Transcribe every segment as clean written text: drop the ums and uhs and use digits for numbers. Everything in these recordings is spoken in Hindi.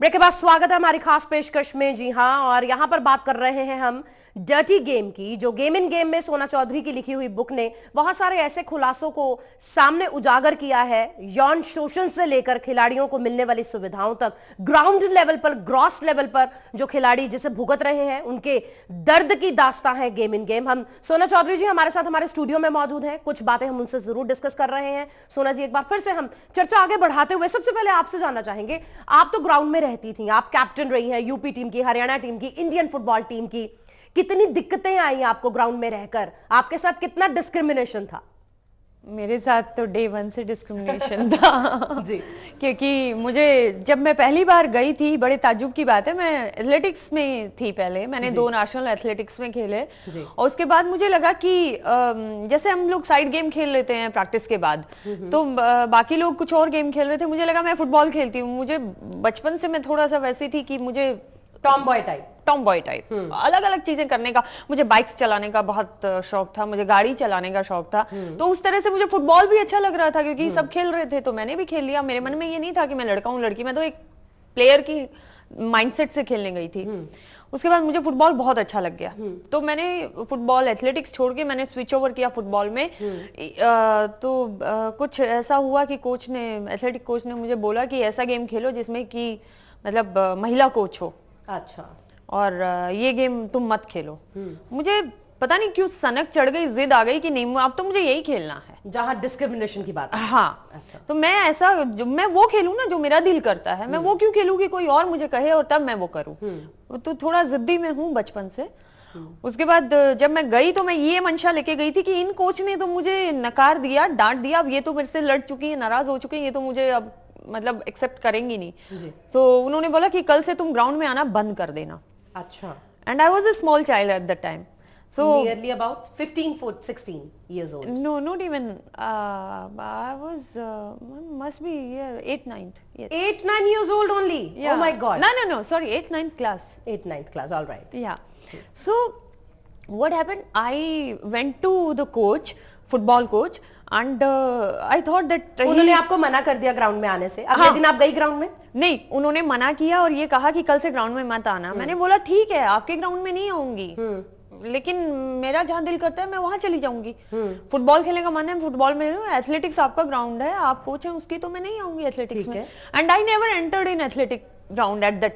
ब्रेक के बाद स्वागत है हमारी खास पेशकश में। जी हाँ, और यहां पर बात कर रहे हैं हम डर्टी गेम की, जो गेम इन गेम में सोना चौधरी की लिखी हुई बुक ने बहुत सारे ऐसे खुलासों को सामने उजागर किया है, यौन शोषण से लेकर खिलाड़ियों को मिलने वाली सुविधाओं तक, ग्राउंड लेवल पर, ग्रॉस लेवल पर जो खिलाड़ी जिसे भुगत रहे हैं उनके दर्द की दास्तां है गेम इन गेम। हम सोना चौधरी जी हमारे साथ हमारे स्टूडियो में मौजूद हैं, कुछ बातें हम उनसे जरूर डिस्कस कर रहे हैं। सोना जी, एक बार फिर से हम चर्चा आगे बढ़ाते हुए सबसे पहले आपसे जानना चाहेंगे, आप तो ग्राउंड में रहती थी, आप कैप्टन रही हैं यूपी टीम की, हरियाणा टीम की, इंडियन फुटबॉल टीम की, कितनी दिक्कतें आई आपको ग्राउंड में रहकर? आपके साथ कितना डिस्क्रिमिनेशन था? मेरे साथ तो डे वन से डिस्क्रिमिनेशन था जी। क्योंकि मुझे जब मैं पहली बार गई थी, बड़े ताज्जुब की बात है, मैं एथलेटिक्स में थी पहले, मैंने 2 नेशनल एथलेटिक्स में खेले और उसके बाद मुझे लगा कि जैसे हम लोग साइड गेम खेल लेते हैं प्रैक्टिस के बाद, तो बाकी लोग कुछ और गेम खेल रहे थे, मुझे लगा मैं फुटबॉल खेलती हूँ। मुझे बचपन से मैं थोड़ा सा वैसी थी कि मुझे टॉम बॉय टाइप अलग अलग चीजें करने का, मुझे बाइक्स चलाने का बहुत शौक था, मुझे गाड़ी चलाने का शौक था, तो उस तरह से मुझे फुटबॉल भी अच्छा लग रहा था क्योंकि सब खेल रहे थे तो मैंने भी खेल लिया। मेरे मन में ये नहीं था कि मैं लड़का हूँ लड़की, मैं तो एक प्लेयर की माइंडसेट से खेलने गई थी। उसके बाद मुझे फुटबॉल बहुत अच्छा लग गया, तो मैंने फुटबॉल एथलेटिक्स छोड़ के मैंने स्विच ओवर किया फुटबॉल में। कुछ ऐसा हुआ कि एथलेटिक कोच ने मुझे बोला कि ऐसा गेम खेलो जिसमें कि मतलब महिला कोच हो, अच्छा, और ये गेम तुम मत खेलो। मुझे पता नहीं क्यों सनक चढ़ गई, जिद आ गई कि नहीं अब तो मुझे यही खेलना है, जहां डिस्क्रिमिनेशन की बात है। हाँ, अच्छा। तो मैं ऐसा मैं वो खेलूं ना जो मेरा दिल करता है, मैं वो क्यों खेलूं कि कोई और मुझे कहे और तब मैं वो करूं। तो थोड़ा जिद्दी में हूँ बचपन से। उसके बाद जब मैं गई तो मैं ये मंशा लेके गई थी कि इन कोच ने तो मुझे नकार दिया, डांट दिया, अब ये तो मेरे से लड़ चुकी है, नाराज हो चुकी है, ये तो मुझे अब मतलब एक्सेप्ट करेंगी नहीं। तो उन्होंने बोला कि कल से तुम ग्राउंड में आना बंद कर देना। अच्छा। And I was a small child at that time, so nearly about 16 years old. No, not even I was must be 8 9th, yes. 8 9 years old only. Yeah. Oh my god. No, sorry, 8 9th class. 8 9th class, all right. Yeah. So what happened, I went to the coach, football coach, and I thought that उन्होंने आपको मना कर दिया ग्राउंड में आने से? अगले दिन आप गई ग्राउंड में? नहीं, उन्होंने मना किया और ये कहा कि कल से ग्राउंड में मत आना। मैंने बोला ठीक है, आपके ग्राउंड में नहीं आऊंगी, लेकिन मेरा जहां दिल करता है मैं वहां चली जाऊंगी। फुटबॉल खेलने का मन है, फुटबॉल में, एथलेटिक्स आपका ग्राउंड है, आप कोच हैं उसकी, तो मैं नहीं आऊंगी एथलेटिक्स में। And I never entered in athletic ground at that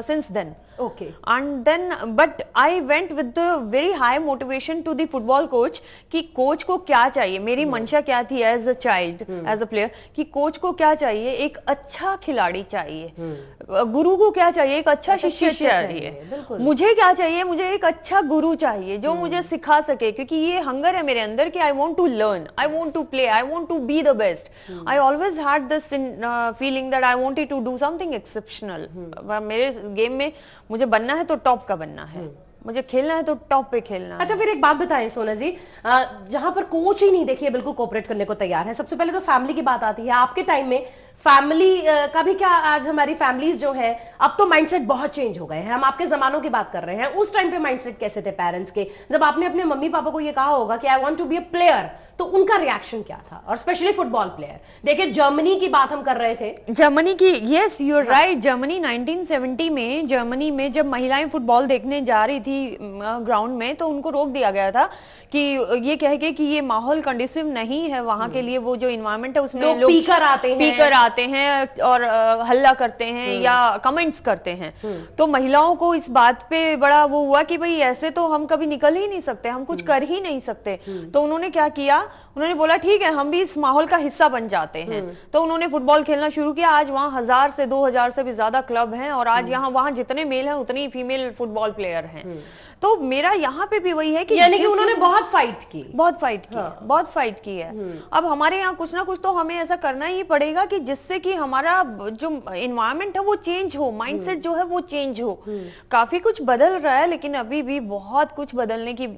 since then. Okay. And then but I went with the very high motivation to the football coach कि कोच को क्या चाहिए, मेरी मंशा क्या थी as a child, as a player, कि कोच को क्या चाहिए, एक अच्छा खिलाड़ी चाहिए, गुरु को क्या चाहिए, एक अच्छा शिष्य चाहिए, मुझे क्या चाहिए, मुझे एक अच्छा गुरु चाहिए जो मुझे सिखा सके, क्योंकि ये हंगर है मेरे अंदर कि I want to learn, I want to play, I want to be the best. I always had this feeling that I wanted to do something exceptional. मेरे गेम में मुझे बनना है तो टॉप का बनना है, मुझे खेलना है तो टॉप पे खेलना। अच्छा, फिर एक बात बताएं सोना जी, जहां पर कोच ही नहीं देखिए बिल्कुल कोऑपरेट करने को तैयार है, सबसे पहले तो फैमिली की बात आती है। आपके टाइम में फैमिली का भी क्या, आज हमारी फैमिलीज जो है, अब तो माइंडसेट बहुत चेंज हो गए हैं, हम आपके जमानों की बात कर रहे हैं, उस टाइम पे माइंडसेट कैसे थे पेरेंट्स के? जब आपने अपने मम्मी पापा को ये कहा होगा कि I want to be a player, तो उनका रिएक्शन क्या था? और स्पेशली फुटबॉल प्लेयर, देखिए जर्मनी की बात हम कर रहे थे, जर्मनी की, yes you are right. Germany 1970 में, जर्मनी में जब महिलाएं फुटबॉल देखने जा रही थी ग्राउंड में, तो उनको रोक दिया गया था कि ये कह के कि ये माहौल कंडीसिव नहीं है वहां के लिए, वो जो इन्वायरमेंट है उसमें लोग स्पीकर आते हैं और हल्ला करते हैं या कमेंट्स करते हैं। तो महिलाओं को इस बात पे बड़ा वो हुआ कि भाई ऐसे तो हम कभी निकल ही नहीं सकते, हम कुछ कर ही नहीं सकते। तो उन्होंने क्या किया, उन्होंने बोला ठीक है हम भी इस माहौल का हिस्सा बन जाते हैं। तो उन्होंने फुटबॉल खेलना शुरू किया। आज वहां 1000 से 2000 से भी ज्यादा क्लब हैं और आज यहाँ वहां जितने मेल हैं उतनी ही फीमेल फुटबॉल प्लेयर हैं। तो मेरा यहाँ पे भी वही है कि यानी कि उन्होंने बहुत फाइट की, बहुत फाइट की है। अब हमारे यहाँ कुछ ना कुछ तो हमें ऐसा करना ही पड़ेगा कि जिससे कि हमारा जो इन्वायरमेंट है वो चेंज हो, माइंडसेट जो है वो चेंज हो। काफी कुछ बदल रहा है लेकिन अभी भी बहुत कुछ बदलने की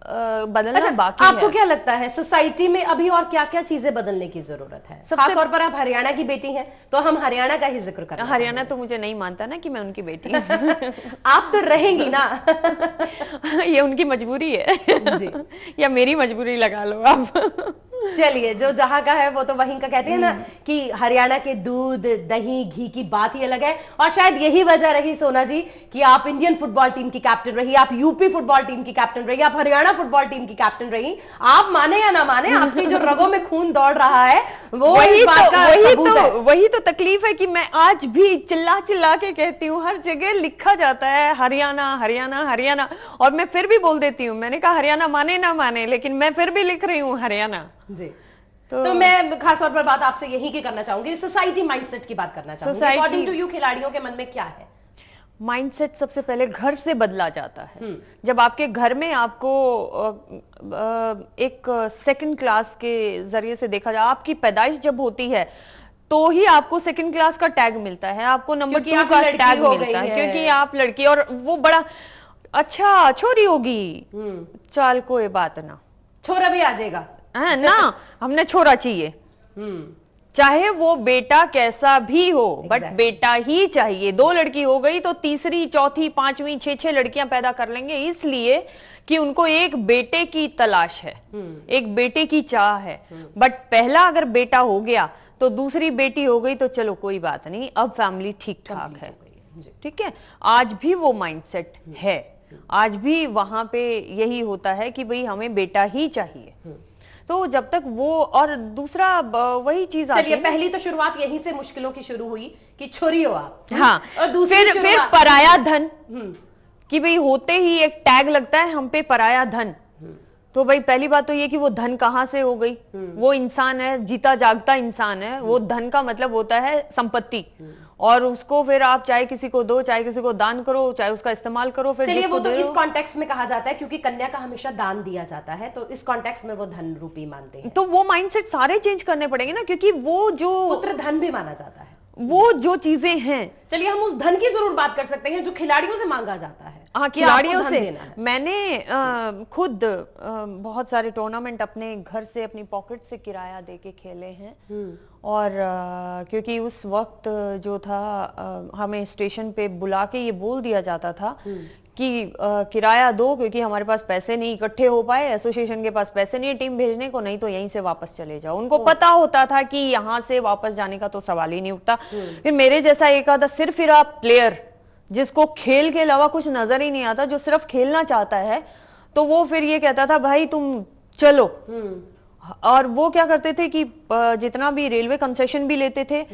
बदलना बाकी है। आपको क्या लगता है सोसाइटी में अभी और क्या क्या चीजें बदलने की जरूरत है? खासतौर पर आप हरियाणा की बेटी हैं तो हम हरियाणा का ही जिक्र करें। हरियाणा तो मुझे नहीं मानता ना कि मैं उनकी बेटी हूँ। आप तो रहेंगी ना। ये उनकी मजबूरी है जी। या मेरी मजबूरी लगा लो आप। चलिए, जो जहां का है वो तो वहीं का, कहते हैं ना कि हरियाणा के दूध दही घी की बात ही अलग है। और शायद यही वजह रही सोना जी कि आप इंडियन फुटबॉल टीम की कैप्टन रही, आप यूपी फुटबॉल टीम की कैप्टन रही, आप हरियाणा फुटबॉल टीम की कैप्टन रही। आप माने या ना माने, आपकी जो रगों में खून दौड़ रहा है वो वही तो तकलीफ है कि मैं आज भी चिल्ला चिल्ला के कहती हूँ, हर जगह लिखा जाता है हरियाणा हरियाणा हरियाणा, और मैं फिर भी बोल देती हूँ, मैंने कहा हरियाणा माने ना माने, लेकिन मैं फिर भी लिख रही हूँ हरियाणा जी। तो मैं खास तौर पर बात आपसे यही की करना चाहूंगी, सोसाइटी माइंडसेट की बात करना चाहूंगी। अकॉर्डिंग टू यू खिलाड़ियों के मन में क्या है? माइंडसेट सबसे पहले घर से बदला जाता है। जब आपके घर में आपको एक सेकंड क्लास के जरिए से देखा जाए, आपकी पैदाइश जब होती है तो ही आपको सेकंड क्लास का टैग मिलता है, आपको नंबर 2 का टैग मिलता है, क्योंकि आप लड़की, और वो बड़ा अच्छा छोरी होगी, चल कोई बात ना, छोरा भी आ जाएगा है ना, हमने छोरा चाहिए, चाहे वो बेटा कैसा भी हो, बट बेटा ही चाहिए। 2 लड़की हो गई तो तीसरी चौथी पांचवी 6 लड़कियां पैदा कर लेंगे, इसलिए कि उनको एक बेटे की तलाश है, एक बेटे की चाह है। बट पहला अगर बेटा हो गया तो दूसरी बेटी हो गई तो चलो कोई बात नहीं, अब फैमिली ठीक ठाक है, ठीक है। आज भी वो माइंडसेट है, आज भी वहां पे यही होता है कि भाई हमें बेटा ही चाहिए। तो जब तक वो, और दूसरा वही चीज आती है। चलिए, पहली तो शुरुआत यहीं से मुश्किलों की शुरू हुई कि छोरी हो आप, हाँ, और दूसरी फिर पराया धन, कि भाई होते ही एक टैग लगता है हम पे, पराया धन। तो भाई पहली बात तो ये कि वो धन कहाँ से हो गई? वो इंसान है, जीता जागता इंसान है, वो धन का मतलब होता है संपत्ति, और उसको फिर आप चाहे किसी को दो, चाहे किसी को दान करो, चाहे उसका इस्तेमाल करो। फिर चलिए, वो तो इस कॉन्टेक्स्ट में कहा जाता है क्योंकि कन्या का हमेशा दान दिया जाता है, तो इस कॉन्टेक्स्ट में वो धन रूपी मानते हैं। तो वो माइंडसेट सारे चेंज करने पड़ेंगे ना, क्योंकि वो जो पुत्र धन भी माना जाता है, वो जो चीजें हैं। चलिए, हम उस धन की जरूर बात कर सकते हैं जो खिलाड़ियों से मांगा जाता है। हाँ, खिलाड़ियों से मैंने खुद बहुत सारे टूर्नामेंट अपने घर से, अपनी पॉकेट से किराया देके खेले हैं। और क्योंकि उस वक्त जो था हमें स्टेशन पे बुला के ये बोल दिया जाता था कि किराया दो, क्योंकि हमारे पास पैसे नहीं इकट्ठे हो पाए, एसोसिएशन के पास पैसे नहीं टीम भेजने को, नहीं तो यहीं से वापस चले जाओ। उनको पता होता था कि यहाँ से वापस जाने का तो सवाल ही नहीं उठता। फिर मेरे जैसा एक आधा सिर्फ फिर आप प्लेयर, जिसको खेल के अलावा कुछ नजर ही नहीं आता, जो सिर्फ खेलना चाहता है, तो वो फिर ये कहता था भाई तुम चलो। और वो क्या करते थे कि जितना भी रेलवे कंसेशन भी लेते थे,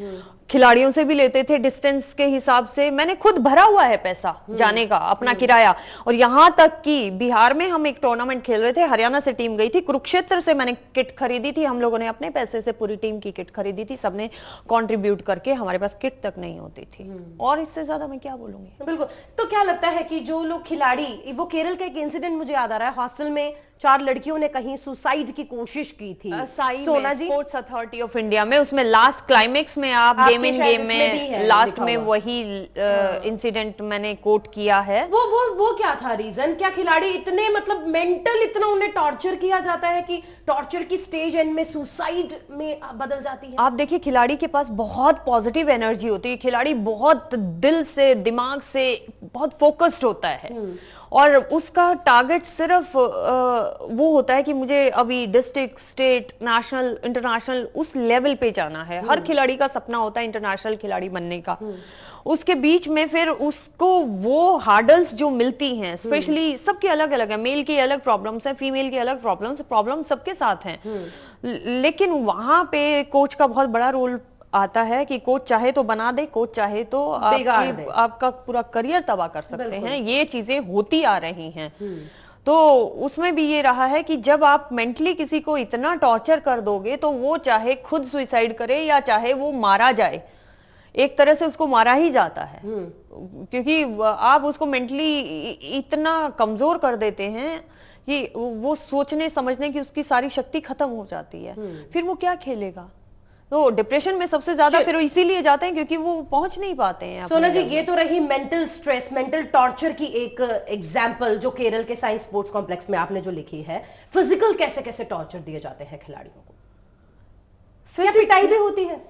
खिलाड़ियों से भी लेते थे डिस्टेंस के हिसाब से। मैंने खुद भरा हुआ है पैसा जाने का, अपना किराया। और यहां तक कि बिहार में हम एक टूर्नामेंट खेल रहे थे, हरियाणा से टीम गई थी, कुरुक्षेत्र से मैंने किट खरीदी थी, हम लोगों ने अपने पैसे से पूरी टीम की किट खरीदी थी, सबने कंट्रीब्यूट करके, हमारे पास किट तक नहीं होती थी। और इससे ज्यादा मैं क्या बोलूंगी। बिल्कुल। तो क्या लगता है कि जो लोग खिलाड़ी, वो केरल का एक इंसिडेंट मुझे याद आ रहा है, हॉस्टल में 4 लड़कियों ने कहीं सुसाइड की कोशिश की थी, सोना जी, स्पोर्ट्स अथॉरिटी ऑफ इंडिया में। उसमें लास्ट क्लाइमेक्स में आप गेम इन गेम में लास्ट में वही इंसिडेंट मैंने कोट किया है। वो क्या था रीजन? क्या खिलाड़ी इतने मतलब मेंटल, इतना उन्हें टॉर्चर किया जाता है कि टॉर्चर की स्टेज एंड में सुसाइड में बदल जाती है? आप देखिए, खिलाड़ी के पास बहुत पॉजिटिव एनर्जी होती है, खिलाड़ी बहुत दिल से, दिमाग से बहुत फोकस्ड होता है, और उसका टारगेट सिर्फ वो होता है कि मुझे अभी डिस्ट्रिक्ट, स्टेट, नेशनल, इंटरनेशनल उस लेवल पे जाना है। हर खिलाड़ी का सपना होता है इंटरनेशनल खिलाड़ी बनने का। उसके बीच में फिर उसको वो हार्डल्स जो मिलती हैं, स्पेशली सबके अलग अलग है, मेल की अलग प्रॉब्लम्स है, फीमेल की अलग प्रॉब्लम सबके साथ हैं। लेकिन वहां पे कोच का बहुत बड़ा रोल आता है कि कोच चाहे तो बना दे, कोच चाहे तो आपका पूरा करियर तबाह कर सकते हैं। ये चीजें होती आ रही हैं। तो उसमें भी ये रहा है कि जब आप मेंटली किसी को इतना टॉर्चर कर दोगे, तो वो चाहे खुद सुसाइड करे या चाहे वो मारा जाए, एक तरह से उसको मारा ही जाता है, क्योंकि आप उसको मेंटली इतना कमजोर कर देते हैं कि वो सोचने समझने की उसकी सारी शक्ति खत्म हो जाती है। फिर वो क्या खेलेगा? तो डिप्रेशन में सबसे ज्यादा फिर इसीलिए जाते हैं क्योंकि वो पहुंच नहीं पाते हैं। सोना जी, ये तो रही मेंटल स्ट्रेस, मेंटल टॉर्चर की एक एग्जांपल जो केरल के साइंस स्पोर्ट्स कॉम्प्लेक्स में आपने जो लिखी है। फिजिकल कैसे कैसे टॉर्चर दिए जाते हैं खिलाड़ियों को? क्या पिटाई भी होती है?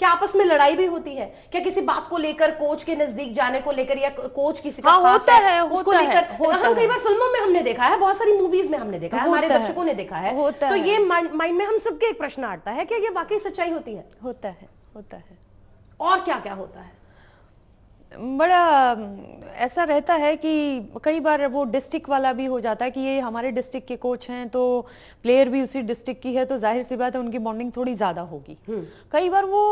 क्या आपस में लड़ाई भी होती है? क्या किसी बात को लेकर, कोच के नजदीक जाने को लेकर, या कोच किसी का खास होता है, उसको होता लेकर? हम कई बार फिल्मों में हमने देखा है, बहुत सारी मूवीज में हमने देखा है, हमारे दर्शकों ने देखा है, तो ये माइंड में हम सबके एक प्रश्न आता है कि ये वाकई सच्चाई होती है? होता है, होता है। और क्या क्या होता है? बड़ा ऐसा रहता है कि कई बार वो डिस्ट्रिक्ट वाला भी हो जाता है कि ये हमारे डिस्ट्रिक्ट के कोच हैं, तो प्लेयर भी उसी डिस्ट्रिक्ट की है, तो जाहिर सी बात है उनकी बॉन्डिंग थोड़ी ज्यादा होगी। कई बार वो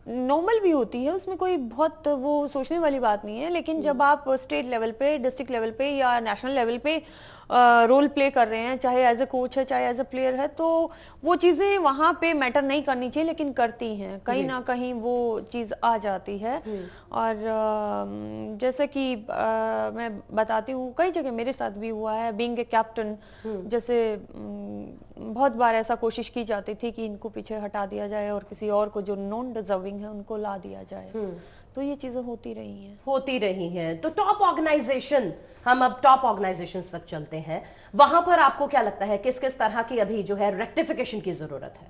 नॉर्मल भी होती है, उसमें कोई बहुत वो सोचने वाली बात नहीं है, लेकिन जब आप स्टेट लेवल पे, डिस्ट्रिक्ट लेवल पे या नेशनल लेवल पे रोल प्ले कर रहे हैं, चाहे एज ए कोच है चाहे एज ए प्लेयर है, तो वो चीजें वहां पे मैटर नहीं करनी चाहिए, लेकिन करती हैं, कहीं ना कहीं वो चीज आ जाती है। और जैसे कि मैं बताती हूँ, कई जगह मेरे साथ भी हुआ है, बीइंग ए कैप्टन, जैसे बहुत बार ऐसा कोशिश की जाती थी कि इनको पीछे हटा दिया जाए और किसी और को जो नॉन डिजर्विंग है उनको ला दिया जाए, तो ये चीजें होती रही हैं। तो टॉप ऑर्गेनाइजेशन, हम अब टॉप ऑर्गेनाइजेशंस तक चलते हैं, वहां पर आपको क्या लगता है किस किस तरह की अभी जो है रेक्टिफिकेशन की जरूरत है?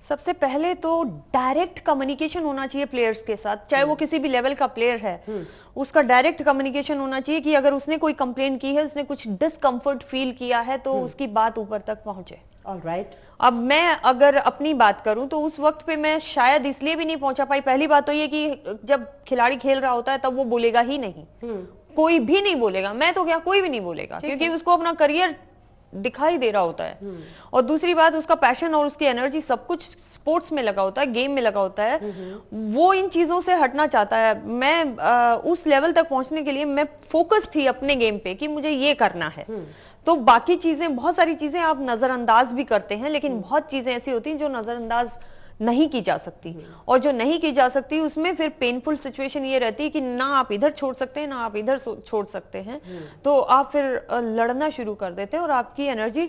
सबसे पहले तो डायरेक्ट कम्युनिकेशन होना चाहिए प्लेयर्स के साथ, चाहे वो किसी भी लेवल का प्लेयर है, उसका डायरेक्ट कम्युनिकेशन होना चाहिए कि अगर उसने कोई कंप्लेन की है, उसने कुछ डिस्कम्फर्ट फील किया है, तो उसकी बात ऊपर तक पहुंचे। ऑलराइट। अब मैं अगर अपनी बात करूं तो उस वक्त पे मैं शायद इसलिए भी नहीं पहुंचा पाई। पहली बात तो ये कि जब खिलाड़ी खेल रहा होता है तब वो बोलेगा ही नहीं, कोई भी नहीं बोलेगा, मैं तो क्या, कोई भी नहीं बोलेगा, क्योंकि उसको अपना करियर दिखाई दे रहा होता है। और दूसरी बात, उसका पैशन और उसकी एनर्जी सब कुछ स्पोर्ट्स में लगा होता है, गेम में लगा होता है, वो इन चीजों से हटना चाहता है। मैं उस लेवल तक पहुंचने के लिए मैं फोकस थी अपने गेम पे कि मुझे ये करना है, तो बाकी चीजें, बहुत सारी चीजें आप नजरअंदाज भी करते हैं, लेकिन बहुत चीजें ऐसी होती हैं जो नजरअंदाज नहीं की जा सकती, और जो नहीं की जा सकती उसमें फिर पेनफुल सिचुएशन ये रहती है कि ना आप इधर छोड़ सकते हैं ना आप इधर छोड़ सकते हैं, तो आप फिर लड़ना शुरू कर देते हैं और आपकी एनर्जी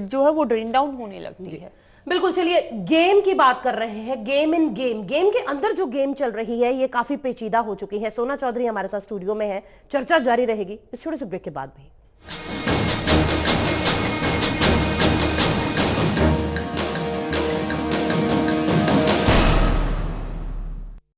जो है वो ड्रेन डाउन होने लगती है। बिल्कुल। चलिए, गेम की बात कर रहे हैं, गेम इन गेम, गेम के अंदर जो गेम चल रही है ये काफी पेचीदा हो चुकी है। सोना चौधरी हमारे साथ स्टूडियो में है, चर्चा जारी रहेगी इस छोटे से ब्रेक के बाद भी।